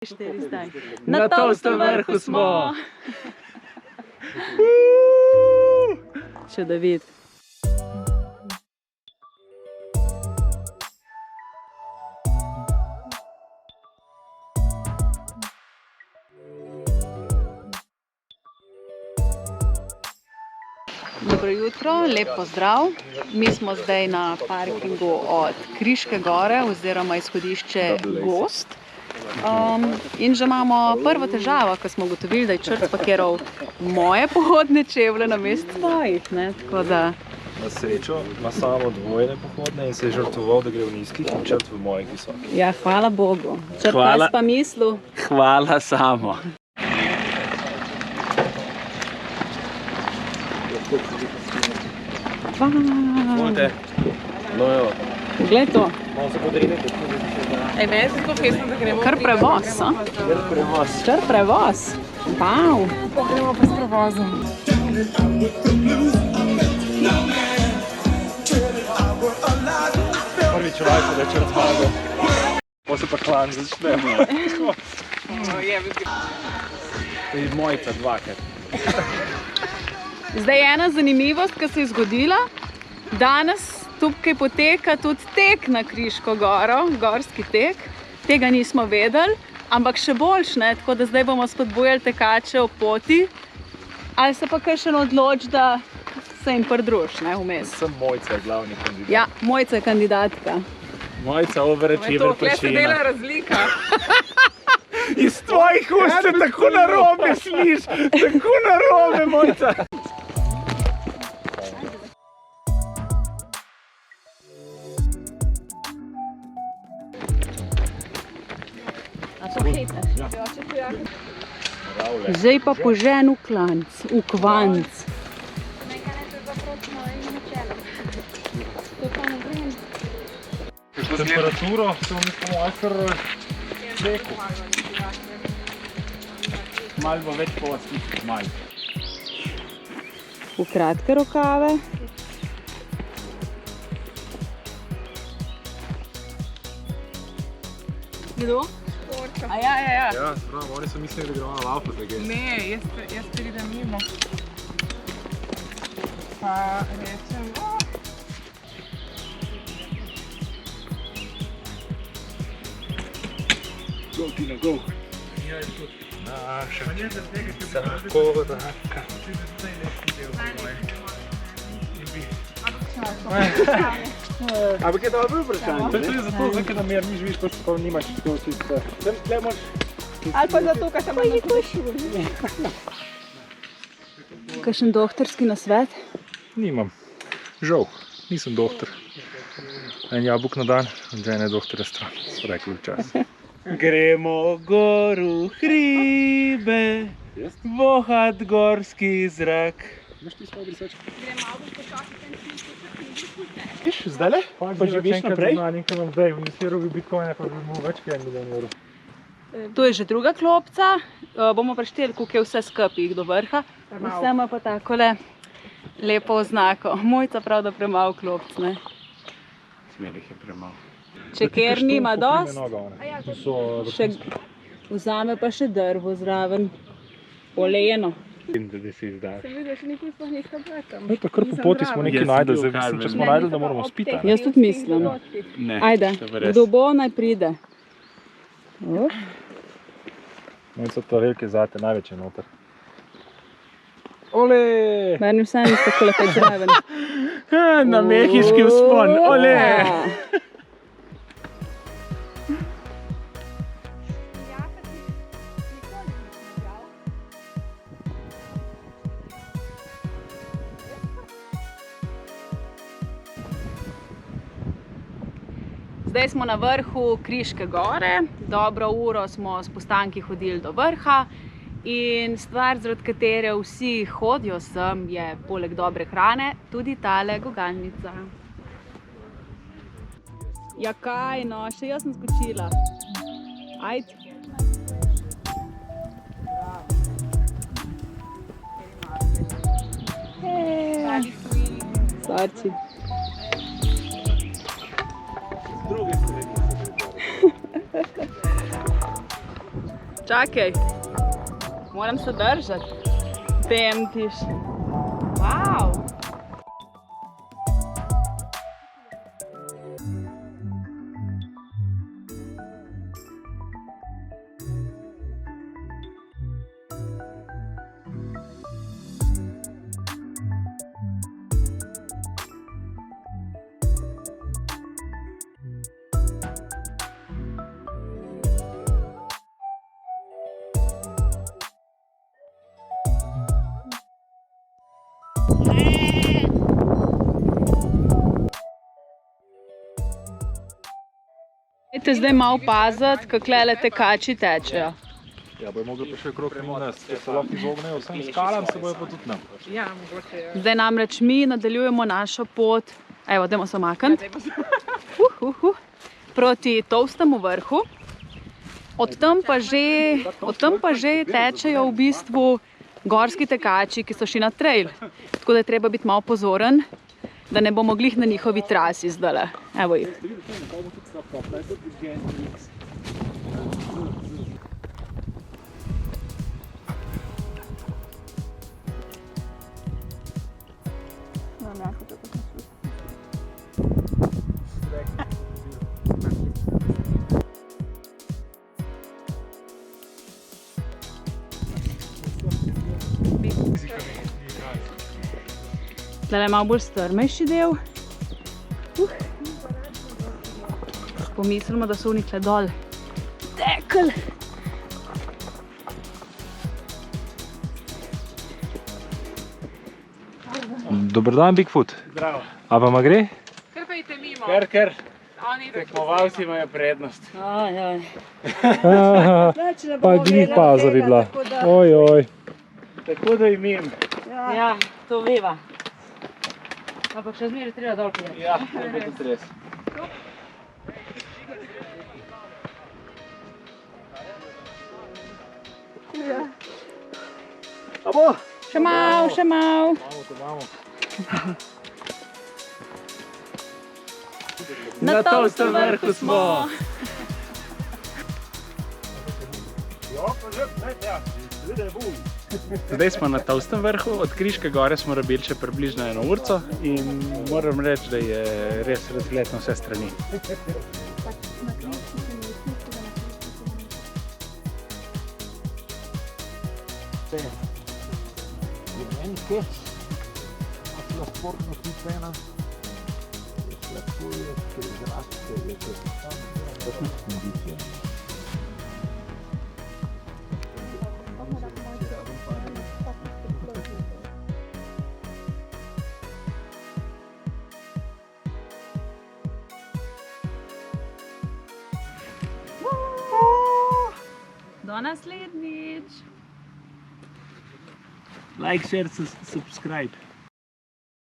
4 zdaj. Na Tolstem vrhu smo! Čudovit. Dobro jutro, lep pozdrav. Mi smo zdaj na parkingu od Kriške gore oziroma izhodišče Gozd. In že imamo prvo težavo, ko smo ugotovili, da je Črt spakiral moje pohodne čevlje namesto svojih. Tako da... Na srečo ima samo dvojne pohodne in se je žrtvoval, da gre v nizkih in Črt v mojih visokih. Ja, hvala Bogu. Črt, kaj si pa mislil? Hvala samo. Volite. No jo. Poglej to. Malo se podrinete. Ej, meni se tako pesno, da gremo Kar prevoz, a? Črt prevoz. Črt prevoz. Wow. Pa gremo pa s prevozom. Prvič rajko, da je Črt zmagal. Pa se pa klan začnemo. In mojica dvakrat. Zdaj je ena zanimivost, ki se je zgodila. Danes tukaj poteka tudi tek na Kriško goro, gorski tek. Tega nismo vedeli, ampak še boljš, ne? Tako da zdaj bomo spodbujali tekače v poti. Ali se pa kakšen odloč, da se jim pridruž, ne, vmes. Sem Mojca je glavni kandidat. Ja, Mojca je kandidatka. Mojca overachiever Tukaj se dela počina. razlika. Iz tvojih ust se tako narobe sliš, tako narobe, Mojca. Zdaj pa požen v klanc, v kvanc. Temperaturo se vam po moje kar rekel. Malo bo več posti, malo. V kratke rokave. Kdo? Ja. Ja, prav, oni so mislili, da gremo na laufu zdaj. Ne, jaz pridem mimo. Pa rečem, Go, Tina, go. Naša zakoraka. Ampak je dobro vprašanje. To je tudi zato, ker namer ni živiš, pa nimaš tako čisto. ali pa zato, ker sem na kuši. Kakšen doktorski nasvet? Nimam. Žal, nisem doktor. En jabolk na dan, in že ene doktore stran, so rekli včasih. Gremo gor v hribe, vohat gorski zrak. Veš ti svoj brisač? Viš, zdajle? Pa živiš naprej? Ker vam zdaj investiral v bitcoine, pa bi mu več kaj 1 milijon evrov. To je že druga klopca. Bomo prešteli, koliko je vse skupaj jih do vrha. Vse ima pa takole lepo oznako. Mojca prav, da premalo klopc, ne? Smerih je premalo. Če ker nima dost, Še... vzame pa še drvo zraven. Olejeno. Da si izdaš. Sem videl, še nikoli sploh nekaj blekam. No, kar po poti smo nekaj najdel, zdaj mislim, če smo najdel, da moramo spiti. Jaz tudi mislim. Ne, Ajde, kdo bo, naj pride. Mojca to velike zate, največje noter. Ole! Meni vse ni tako lepo zraven. Na mehiški vzpon, ole! Zdaj smo na vrhu Kriške gore. Dobro uro smo s postanki hodili do vrha. In stvar, zaradi katere vsi hodijo sem, je poleg dobre hrane tudi tale gugalnica. Ja kaj no, še jaz sem skočila. Ajde. Sorči. Druge kolegi so pripravili. Čakaj, moram se držati. Temtiš. Wow. Dajte zdaj malo paziti, kakle tekači tečejo. Ja, bojo mogli pa še krog mimo nas, ker se lahko izognejo vsem skalam, se bojo pa tudi nam. Ja, mogoče je. Zdaj namreč mi nadaljujemo našo pot, evo, dajmo se omakniti, proti Tolstemu vrhu. Od tam pa že tečejo v bistvu gorski tekači, ki so šli na trail. Tako da je treba biti malo pozoren, da ne bomo glih na njihovi trasi zdajle. Evo jih. Zdaj je malo bolj strmejši del. Pomislimo, da so unikle dol tekli. Dober dan, Bigfoot. Zdravo. A pa ma gre? Kar pejte mimo. Ker tekmovalci imajo prednost. Pa glih pauza bi bila. Ojoj. Tako da imim. Ja, to veva. Ampak še zmeraj treba dol prijeti. Ja, to je tudi res. A bo? Še malo, še malo. Na Tolstem vrhu smo. Zdaj smo na Tolstem vrhu, od Kriške gore smo rabili še približno 1 urco in moram reči, da je res razgled na vse strani. Do naslednjič. Like, share, subscribe.